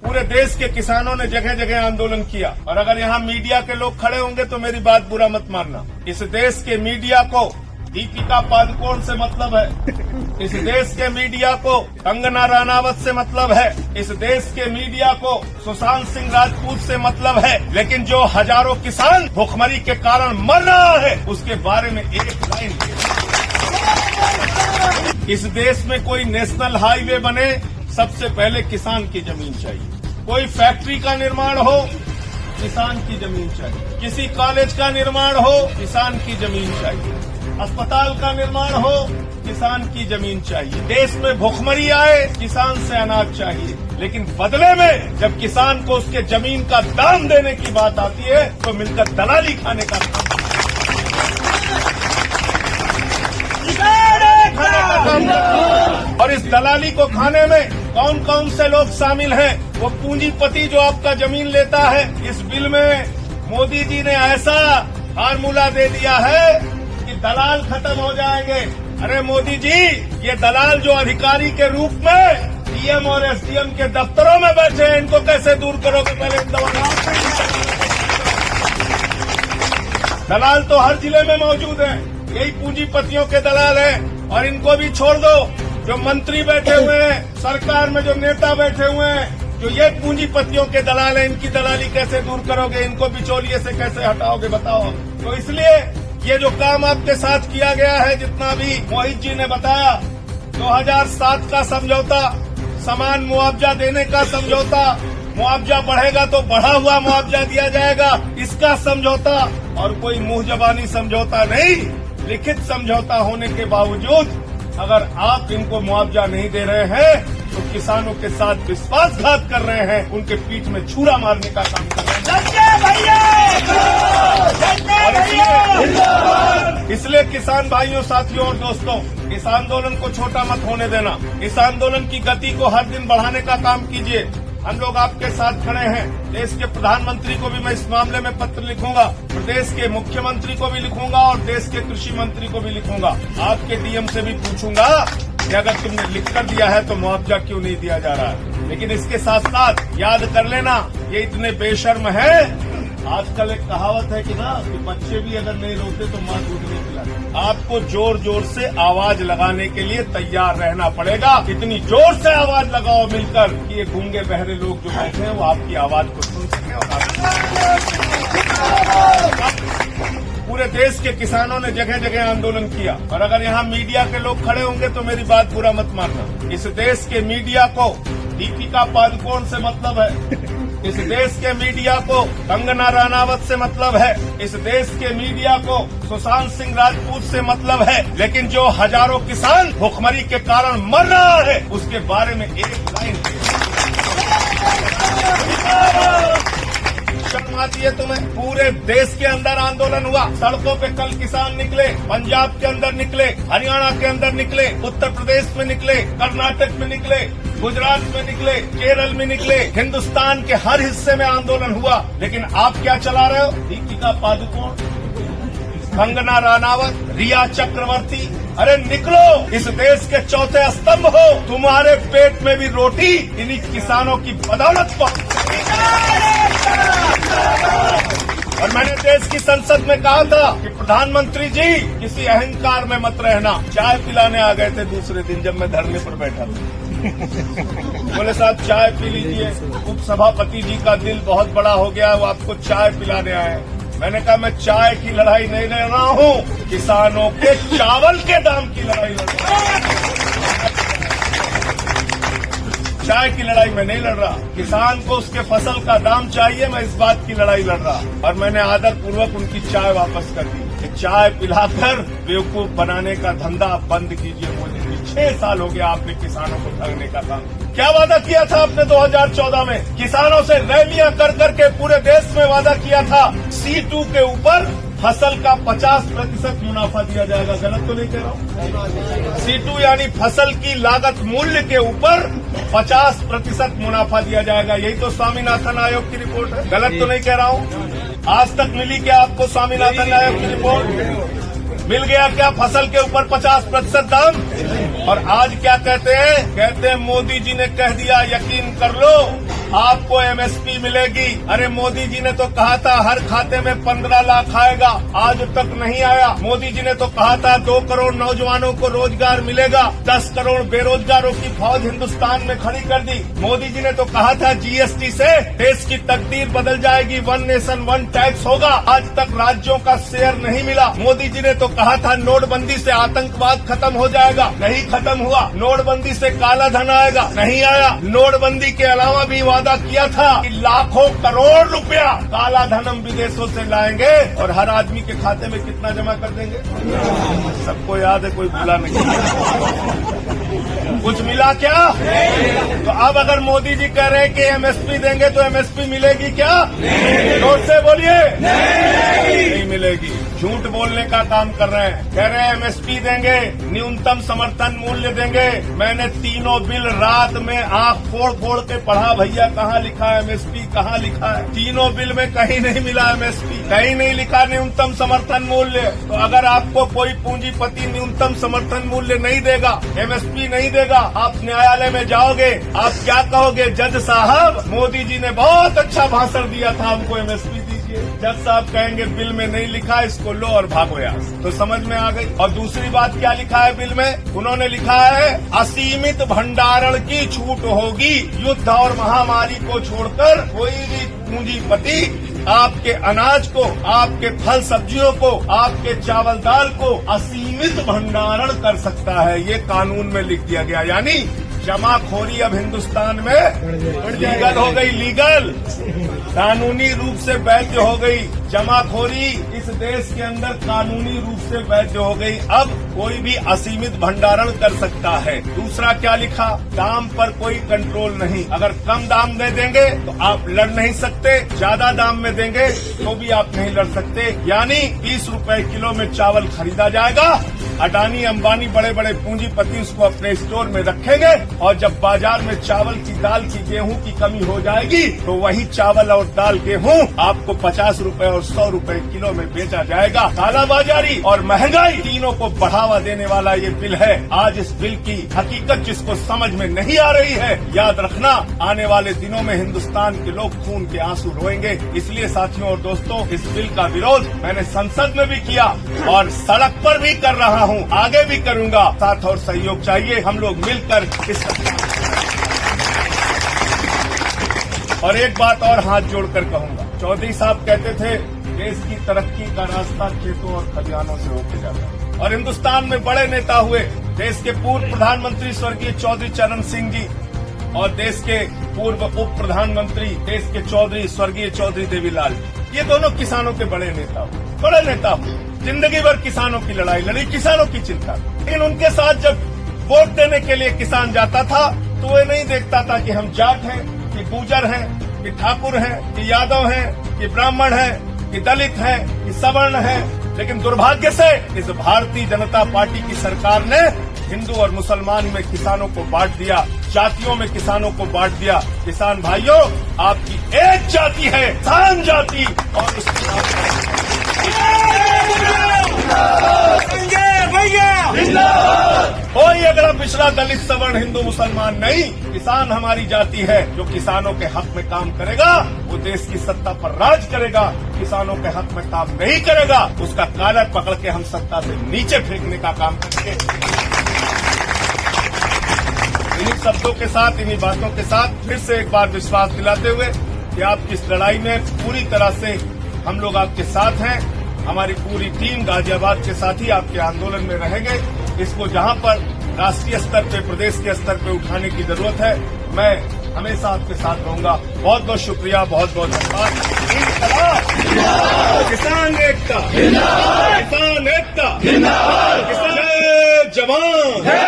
पूरे देश के किसानों ने जगह जगह आंदोलन किया और अगर यहाँ मीडिया के लोग खड़े होंगे तो मेरी बात बुरा मत मानना। इस देश के मीडिया को दीपिका पादुकोण से मतलब है, इस देश के मीडिया को कंगना रनावत से मतलब है, इस देश के मीडिया को सुशांत सिंह राजपूत से मतलब है, लेकिन जो हजारों किसान भूखमरी के कारण मर रहा है उसके बारे में एक लाइन। इस देश में कोई नेशनल हाईवे बने सबसे पहले किसान की जमीन चाहिए। कोई फैक्ट्री का निर्माण हो किसान की जमीन चाहिए, किसी कॉलेज का निर्माण हो किसान की जमीन चाहिए, अस्पताल का निर्माण हो किसान की जमीन चाहिए। देश में भूखमरी आए किसान से अनाज चाहिए, लेकिन बदले में जब किसान को उसके जमीन का दाम देने की बात आती है तो मिलकर दलाली खाने का काम और इस दलाली को खाने में कौन कौन से लोग शामिल हैं? वो पूंजीपति जो आपका जमीन लेता है। इस बिल में मोदी जी ने ऐसा फार्मूला दे दिया है कि दलाल खत्म हो जाएंगे। अरे मोदी जी, ये दलाल जो अधिकारी के रूप में डीएम और एसडीएम के दफ्तरों में बैठे हैं, इनको कैसे दूर करोगे? पहले दलाल तो हर जिले में मौजूद है, यही पूंजीपतियों के दलाल हैं और इनको भी छोड़ दो। जो मंत्री बैठे हुए हैं, सरकार में जो नेता बैठे हुए हैं, जो ये पूंजीपतियों के दलाल हैं, इनकी दलाली कैसे दूर करोगे? इनको बिचौलिए से कैसे हटाओगे बताओ? तो इसलिए ये जो काम आपके साथ किया गया है, जितना भी मोहित जी ने बताया, 2007 का समझौता, समान मुआवजा देने का समझौता, मुआवजा बढ़ेगा तो बढ़ा हुआ मुआवजा दिया जाएगा, इसका समझौता और कोई मुंह जबानी समझौता नहीं, लिखित समझौता होने के बावजूद अगर आप इनको मुआवजा नहीं दे रहे हैं तो किसानों के साथ विश्वासघात कर रहे हैं, उनके पीठ में छुरा मारने का काम कर रहे हैं। इसलिए किसान भाइयों, साथियों और दोस्तों, इस आंदोलन को छोटा मत होने देना। इस आंदोलन की गति को हर दिन बढ़ाने का काम कीजिए। हम लोग आपके साथ खड़े हैं। देश के प्रधानमंत्री को भी मैं इस मामले में पत्र लिखूंगा, प्रदेश के मुख्यमंत्री को भी लिखूंगा और देश के कृषि मंत्री को भी लिखूंगा। आपके डीएम से भी पूछूंगा कि अगर तुमने लिखकर दिया है तो मुआवजा क्यों नहीं दिया जा रहा है। लेकिन इसके साथ साथ याद कर लेना, ये इतने बेशर्म है। आजकल एक कहावत है कि बच्चे भी अगर नहीं रोते तो माँ दूध नहीं पिलाती। आपको जोर जोर से आवाज लगाने के लिए तैयार रहना पड़ेगा। इतनी जोर से आवाज लगाओ मिलकर कि ये गूंगे बहरे लोग जो बैठे हैं वो आपकी आवाज को सुन सके। और पूरे देश के किसानों ने जगह जगह आंदोलन किया और अगर यहाँ मीडिया के लोग खड़े होंगे तो मेरी बात बुरा मत मानना। इस देश के मीडिया को दीपिका पादुकोण से मतलब है, इस देश के मीडिया को कंगना रनावत से मतलब है, इस देश के मीडिया को सुशांत सिंह राजपूत से मतलब है, लेकिन जो हजारों किसान भूखमरी के कारण मर रहा है उसके बारे में एक लाइन। शर्म आती है तुम्हें? पूरे देश के अंदर आंदोलन हुआ, सड़कों पे कल किसान निकले, पंजाब के अंदर निकले, हरियाणा के अंदर निकले, उत्तर प्रदेश में निकले, कर्नाटक में निकले, गुजरात में निकले, केरल में निकले, हिंदुस्तान के हर हिस्से में आंदोलन हुआ। लेकिन आप क्या चला रहे हो? दीपिका पादुकोण, कंगना रनावत, रिया चक्रवर्ती, अरे निकलो, इस देश के चौथे स्तंभ हो। तुम्हारे पेट में भी रोटी इन्हीं किसानों की बदौलत और मैंने देश की संसद में कहा था कि प्रधानमंत्री जी किसी अहंकार में मत रहना। चाय पिलाने आ गए थे दूसरे दिन जब मैं धरने पर बैठा था। बोले साहब चाय पी लीजिए, उपसभापति जी का दिल बहुत बड़ा हो गया, वो आपको चाय पिलाने आए। मैंने कहा मैं चाय की लड़ाई नहीं लड़ रहा हूँ, किसानों के चावल के दाम की लड़ाई लड़ रहा हूँ। चाय की लड़ाई मैं नहीं लड़ रहा। किसान को उसके फसल का दाम चाहिए, मैं इस बात की लड़ाई लड़ रहा। और मैंने आदर पूर्वक उनकी चाय वापस कर दी। चाय पिलाकर बेवकूफ बनाने का धंधा बंद कीजिए। मोदी जी, 6 साल हो गया आपने किसानों को ठगने का काम। क्या वादा किया था आपने 2014 में? किसानों से रैलियां कर करके पूरे देश में वादा किया था C2 के ऊपर फसल का 50% मुनाफा दिया जाएगा। गलत तो नहीं कह रहा हूँ? C2 यानी फसल की लागत मूल्य के ऊपर 50% मुनाफा दिया जाएगा। यही तो स्वामीनाथन आयोग की रिपोर्ट है। गलत तो नहीं कह रहा हूँ? आज तक मिली क्या आपको स्वामीनाथन आयोग की रिपोर्ट? मिल गया क्या फसल के ऊपर 50% दाम? और आज क्या कहते हैं? कहते हैं मोदी जी ने कह दिया, यकीन कर लो आपको एमएसपी मिलेगी। अरे मोदी जी ने तो कहा था हर खाते में 15 लाख आएगा, आज तक नहीं आया। मोदी जी ने तो कहा था 2 करोड़ नौजवानों को रोजगार मिलेगा, 10 करोड़ बेरोजगारों की फौज हिंदुस्तान में खड़ी कर दी। मोदी जी ने तो कहा था जीएसटी से देश की तकदीर बदल जाएगी, 1 नेशन 1 टैक्स होगा, आज तक राज्यों का शेयर नहीं मिला। मोदी जी ने तो कहा था नोटबंदी से आतंकवाद खत्म हो जाएगा, नहीं खत्म हुआ। नोटबंदी से काला धन आएगा, नहीं आया। नोटबंदी के अलावा भी वादा किया था कि लाखों करोड़ रुपया काला धन हम विदेशों से लाएंगे और हर आदमी के खाते में कितना जमा कर देंगे, सबको याद है, कोई भूला नहीं। कुछ मिला क्या? तो अब अगर मोदी जी कह रहे हैं कि एमएसपी देंगे तो एमएसपी मिलेगी क्या? जोर से बोलिए, नहीं मिलेगी। झूठ बोलने का काम कर रहे हैं। कह रहे हैं एमएसपी देंगे, न्यूनतम समर्थन मूल्य देंगे। मैंने तीनों बिल रात में आंख फोड़ फोड़ के पढ़ा, भैया कहाँ लिखा है एमएसपी, कहाँ लिखा है? तीनों बिल में कहीं नहीं मिला एमएसपी, कहीं नहीं लिखा न्यूनतम समर्थन मूल्य। तो अगर आपको कोई पूंजीपति न्यूनतम समर्थन मूल्य नहीं देगा, एमएसपी नहीं देगा, आप न्यायालय में जाओगे, आप क्या कहोगे? जज साहब, मोदी जी ने बहुत अच्छा भाषण दिया था, हमको एमएसपी दीजिए। जज साहब कहेंगे बिल में नहीं लिखा, इसको लो और भागो यहाँ से। तो समझ में आ गई। और दूसरी बात क्या लिखा है बिल में? उन्होंने लिखा है असीमित भंडारण की छूट होगी। युद्ध और महामारी को छोड़कर कोई भी पूंजीपति आपके अनाज को, आपके फल सब्जियों को, आपके चावल दाल को असीमित भंडारण कर सकता है। ये कानून में लिख दिया गया। यानी जमाखोरी अब हिंदुस्तान में लीगल हो गई, लीगल, कानूनी रूप से वैध हो गई। जमाखोरी इस देश के अंदर कानूनी रूप से वैध हो गई। अब कोई भी असीमित भंडारण कर सकता है। दूसरा क्या लिखा? दाम पर कोई कंट्रोल नहीं। अगर कम दाम दे देंगे तो आप लड़ नहीं सकते, ज्यादा दाम में देंगे तो भी आप नहीं लड़ सकते। यानी 20 रुपए किलो में चावल खरीदा जाएगा, अडानी अंबानी बड़े बड़े पूंजीपति उसको अपने स्टोर में रखेंगे और जब बाजार में चावल की, दाल की, गेहूं की कमी हो जाएगी तो वही चावल और दाल, गेहूं आपको 50 रुपए और 100 रुपए किलो में बेचा जाएगा। कालाबाजारी और महंगाई तीनों को बढ़ावा देने वाला ये बिल है। आज इस बिल की हकीकत जिसको समझ में नहीं आ रही है, याद रखना आने वाले दिनों में हिंदुस्तान के लोग खून के आंसू रोएंगे। इसलिए साथियों और दोस्तों, इस बिल का विरोध मैंने संसद में भी किया और सड़क पर भी कर रहा हूं, आगे भी करूंगा। साथ और सहयोग चाहिए, हम लोग मिलकर इस। और एक बात और हाथ जोड़कर कहूंगा, चौधरी साहब कहते थे देश की तरक्की का रास्ता खेतों और खलिहानों से होकर जाता है। और हिंदुस्तान में बड़े नेता हुए, देश के पूर्व प्रधानमंत्री स्वर्गीय चौधरी चरण सिंह जी और देश के पूर्व उप प्रधानमंत्री देश के चौधरी स्वर्गीय चौधरी देवीलाल, ये दोनों किसानों के बड़े नेता हुए, बड़े नेता हुए। जिंदगी भर किसानों की लड़ाई लड़ी, किसानों की चिंता। लेकिन उनके साथ जब वोट देने के लिए किसान जाता था तो वे नहीं देखता था कि हम जाट हैं, कि गुर्जर हैं, कि ठाकुर हैं, कि यादव हैं, कि ब्राह्मण हैं, कि दलित हैं, कि सवर्ण हैं। लेकिन दुर्भाग्य से इस भारतीय जनता पार्टी की सरकार ने हिंदू और मुसलमान में किसानों को बांट दिया, जातियों में किसानों को बांट दिया। किसान भाइयों, आपकी एक जाति है, किसान जाति, और कोई अगला पिछड़ा दलित सवर्ण हिंदू मुसलमान नहीं, किसान हमारी जाति है। जो किसानों के हक में काम करेगा वो देश की सत्ता पर राज करेगा। किसानों के हक में काम नहीं करेगा उसका कॉलर पकड़ के हम सत्ता से नीचे फेंकने का काम करेंगे। इन्हीं शब्दों के साथ, इन्हीं बातों के साथ फिर से एक बार विश्वास दिलाते हुए कि आपकी इस लड़ाई में पूरी तरह से हम लोग आपके साथ हैं। हमारी पूरी टीम गाजियाबाद के साथ ही आपके आंदोलन में रहेंगे। इसको जहां पर राष्ट्रीय स्तर पे, प्रदेश के स्तर पे उठाने की जरूरत है, मैं हमेशा आपके साथ रहूंगा। बहुत बहुत शुक्रिया, बहुत बहुत धन्यवाद। किसान एकता, किसान एकता, जय जवान।